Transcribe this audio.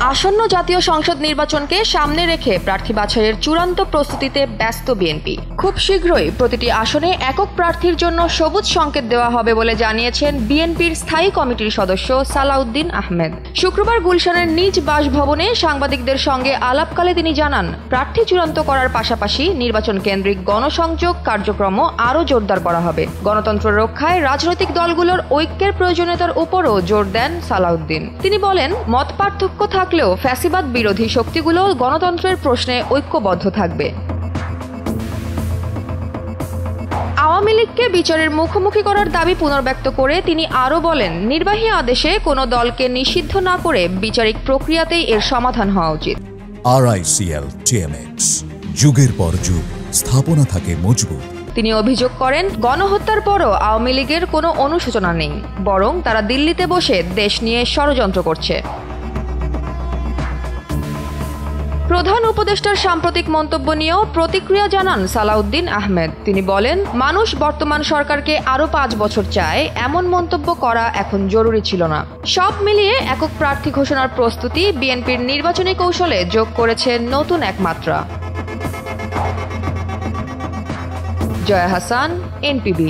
আসন্ন জাতীয় সংসদ নির্বাচনকে সামনে রেখে প্রার্থী বাছাইয়ের চূড়ান্ত প্রস্তুতিতে ব্যস্ত বিএনপি। খুব শীঘ্রই প্রতিটি আসনে একক প্রার্থীর জন্য সবুজ সংকেত দেওয়া হবে বলে জানিয়েছেন বিএনপির স্থায়ী কমিটির সদস্য সালাউদ্দিন আহমেদ। শুক্রবার গুলশানের নিজ বাসভবনে সাংবাদিকদের সঙ্গে আলাপকালে তিনি জানান, প্রার্থী চূড়ান্ত করার পাশাপাশি নির্বাচন কেন্দ্রিক গণসংযোগ কার্যক্রমও আরও জোরদার করা হবে। গণতন্ত্র রক্ষায় রাজনৈতিক দলগুলোর ঐক্যের প্রয়োজনীয়তার উপরও জোর দেন সালাউদ্দিন। তিনি বলেন, মত পার্থক্য থাকলেও ফ্যাসিবাদ বিরোধী শক্তিগুলো গণতন্ত্রের প্রশ্নে ঐক্যবদ্ধ থাকবে। আওয়ামী লীগকে বিচারের মুখোমুখি করার দাবি পুনর্ব্যক্ত করে তিনি আরও বলেন, নির্বাহী আদেশে কোনো দলকে নিষিদ্ধ না করে বিচারিক প্রক্রিয়াতেই এর সমাধান হওয়া উচিত। RICL TMX, যুগের পর যুগ স্থাপনা থাকে মজবুত। তিনি অভিযোগ করেন, গণহত্যার পরও আওয়ামী লীগের কোনো অনুশোচনা নেই, বরং তারা দিল্লিতে বসে দেশ নিয়ে ষড়যন্ত্র করছে। প্রধান উপদেষ্টার সাম্প্রতিক মন্তব্য নিয়েও প্রতিক্রিয়া জানান সালাউদ্দিন আহমেদ। তিনি বলেন, মানুষ বর্তমান সরকারকে আরও 5 বছর চায়, এমন মন্তব্য করা এখন জরুরি ছিল না। সব মিলিয়ে একক প্রার্থী ঘোষণার প্রস্তুতি বিএনপির নির্বাচনী কৌশলে যোগ করেছে নতুন এক মাত্রা। জয়া হাসান, NPB।